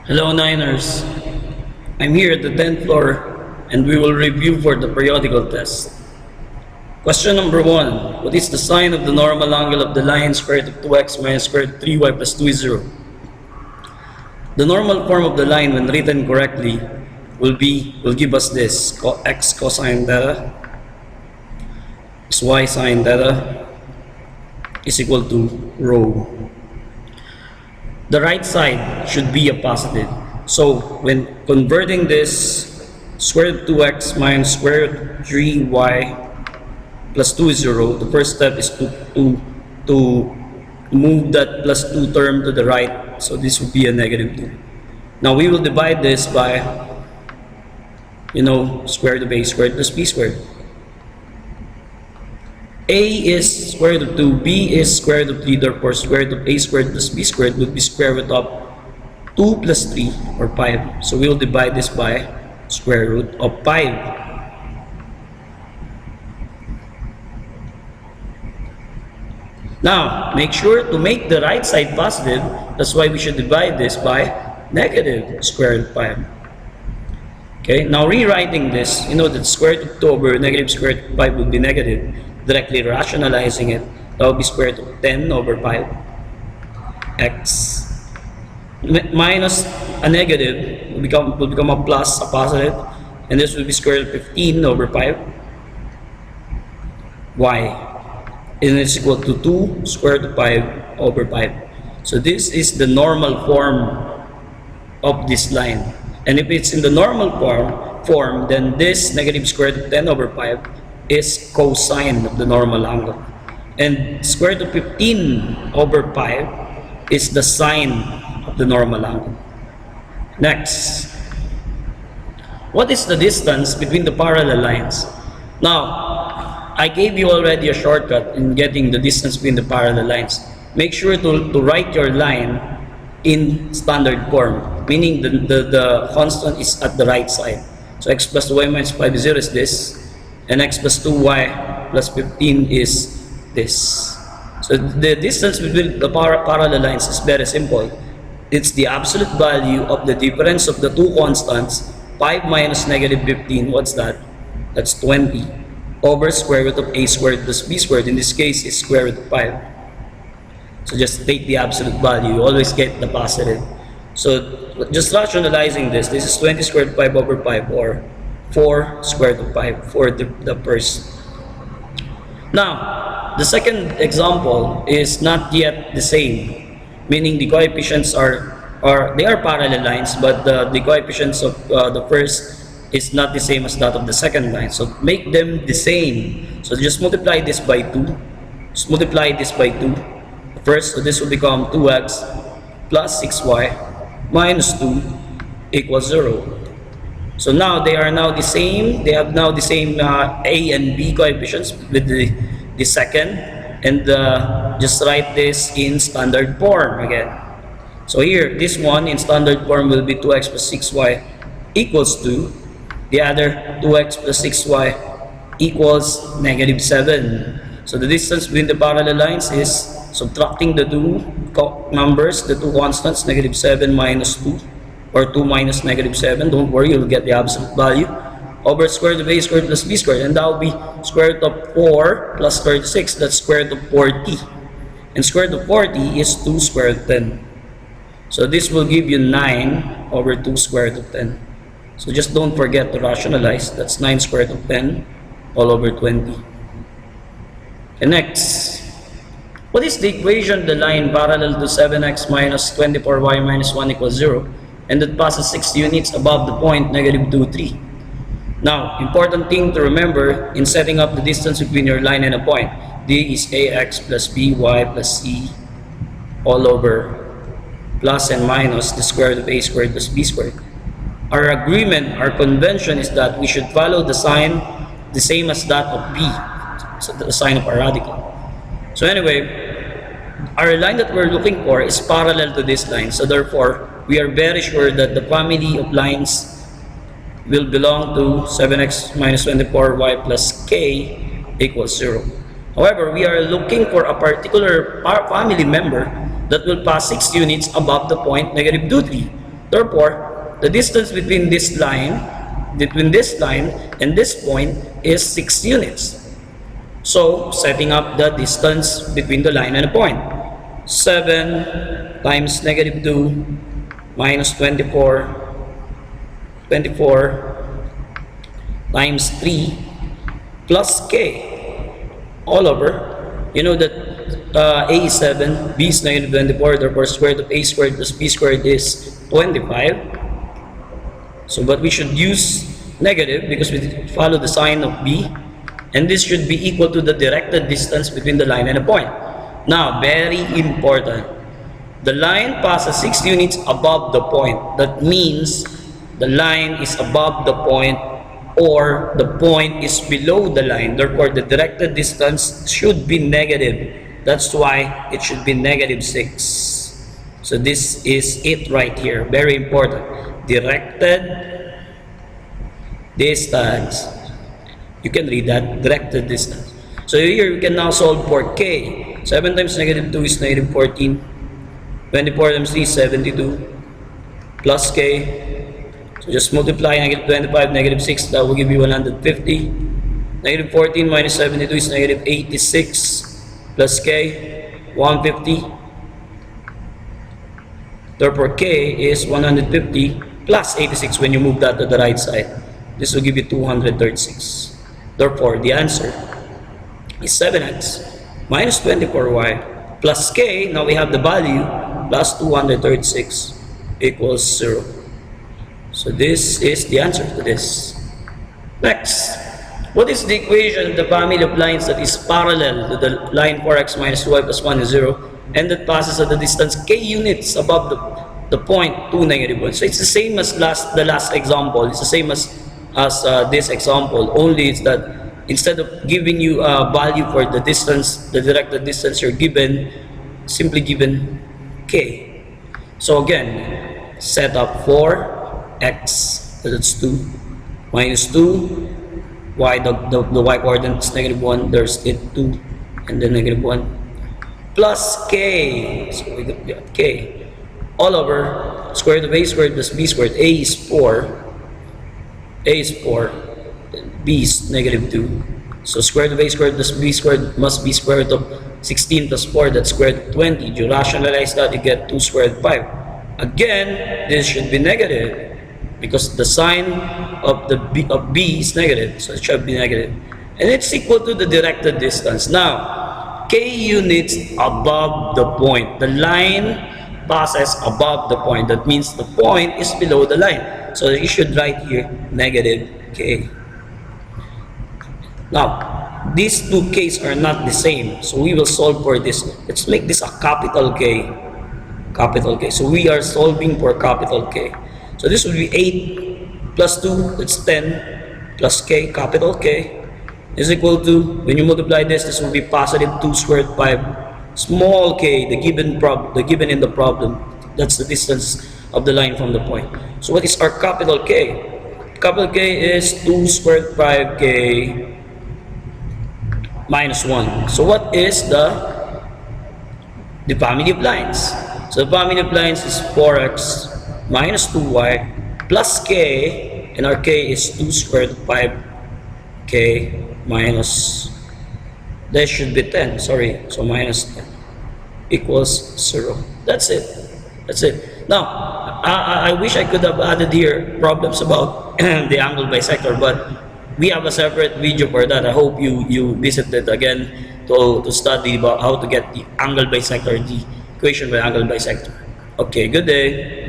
Hello Niners, I'm here at the 10th floor and we will review for the periodical test. Question number 1. What is the sine of the normal angle of the line square root of 2x minus square root of 3y plus 2 is 0? The normal form of the line when written correctly will give us this: x cosine theta is y sine theta is equal to rho. The right side should be a positive. So when converting this square root 2x minus square root 3y plus 2 is 0, the first step is to move that plus 2 term to the right. So this would be a negative 2. Now we will divide this by, square root of a squared plus b squared. A is square root of 2, b is square root of 3, therefore square root of a squared plus b squared would be square root of 2 plus 3 or 5. So we will divide this by square root of 5. Now, make sure to make the right side positive. That's why we should divide this by negative square root of 5. Okay, now rewriting this, you know that square root of 2 over negative square root of 5 would be negative. Directly rationalizing it, that would be square root of 10 over 5 x minus a negative will become a plus, a positive, and this will be square root of 15 over 5 y, and it's equal to 2 square root of 5 over 5. So this is the normal form of this line, and if it's in the normal form, then this negative square root of 10 over 5 is cosine of the normal angle, and square root of 15 over 5 is the sine of the normal angle. Next, what is the distance between the parallel lines? Now, I gave you already a shortcut in getting the distance between the parallel lines. Make sure to write your line in standard form, meaning the constant is at the right side. So x plus 2y minus 5 is 0 is this, and x plus 2y plus 15 is this. So the distance between the parallel lines is very simple. It's the absolute value of the difference of the two constants. 5 minus negative 15, what's that? That's 20 over square root of a squared plus b squared. In this case, is square root of 5. So just take the absolute value. You always get the positive. So just rationalizing this is 20 squared root of 5 over 5, or 4 square root of 5 for the first. Now, the second example is not yet the same, meaning the coefficients are parallel lines, but the coefficients of the first is not the same as that of the second line. So make them the same. So just multiply this by 2. Just multiply this by 2 first. So this will become 2x plus 6y minus 2 equals 0. So now they are now the same. They have now the same a and b coefficients with the second, and just write this in standard form again. So here, this one in standard form will be 2x plus 6y equals 2. The other 2x plus 6y equals negative 7. So the distance between the parallel lines is subtracting the two numbers, the two constants, negative 7 minus 2, or 2 minus negative 7. Don't worry, you'll get the absolute value, over square root of a squared plus b squared, and that will be square root of 4 plus 36. That's square root of 40, and square root of 40 is 2 square root of 10. So this will give you 9 over 2 square root of 10. So just don't forget to rationalize. That's 9 square root of 10 all over 20. And next, what is the equation of the line parallel to 7x minus 24y minus 1 equals 0, and that passes 6 units above the point negative 2, 3? Now, important thing to remember in setting up the distance between your line and a point. D is ax plus by plus c all over plus and minus the square root of a squared plus b squared. Our agreement, our convention is that we should follow the sign the same as that of b, so the sign of our radical. So anyway, our line that we're looking for is parallel to this line. So therefore, we are very sure that the family of lines will belong to 7x minus 24y plus k equals 0. However, we are looking for a particular family member that will pass 6 units above the point negative 2, 3. Therefore, the distance between this line and this point is 6 units. So, setting up the distance between the line and the point. 7 times negative 2 minus 24 times 3 plus k all over, you know that a is 7, b is negative 24, therefore square root of a squared plus b squared is 25. So, but we should use negative because we follow the sign of b, and this should be equal to the directed distance between the line and the point. Now, very important, the line passes 6 units above the point. That means the line is above the point or the point is below the line. Therefore, the directed distance should be negative. That's why it should be negative 6. So this is it right here. Very important. Directed distance. You can read that. Directed distance. So here you can now solve for k. 7 times negative 2 is negative 14. 24 times 3 is 72. Plus k. So just multiply negative 25, negative 6. That will give you 150. Negative 14 minus 72 is negative 86. Plus k, 150. Therefore, k is 150 plus 86 when you move that to the right side. This will give you 236. Therefore, the answer is 7x minus 24y plus k. Now we have the value plus 236 equals 0. So this is the answer to this. Next. What is the equation of the family of lines that is parallel to the line 4x minus 2y plus 1 is 0 and that passes at the distance k units above the point 2, negative 1? So it's the same as the last example. It's the same as this example. Only it's that instead of giving you a value for the distance, the directed distance, you're simply given k. So again, set up 4x, that's 2, minus 2, y, the y coordinate is negative 1, there's it 2, and then negative 1, plus k, so we got k, all over square root of a squared plus b squared. A is 4, b is negative 2, so square root of a squared plus b squared must be square root of 16 plus 4, that's square root of 20. You rationalize that, you get 2 square root of 5. Again, this should be negative because the sign of b is negative, so it should be negative. And it's equal to the directed distance. Now, k units above the point. The line passes above the point. That means the point is below the line. So you should write here negative k. Now, these two k's are not the same. So we will solve for this. Let's make this a capital K. Capital K. So we are solving for capital K. So this will be 8 plus 2, that's 10, plus k, capital K, is equal to, when you multiply this will be positive 2 squared 5, small k, the given in the problem, that's the distance of the line from the point. So what is our capital K? Capital K is 2 squared 5k minus 1. So what is the family of lines? So the family of lines is 4x minus 2y plus k, and our k is 2 squared 5k minus, that should be 10, sorry, so minus 10 equals 0. That's it. That's it. Now, I wish I could have added here problems about the angle bisector, but we have a separate video for that. I hope you visit it again to study about how to get the angle bisector, the equation by angle bisector. Okay, good day.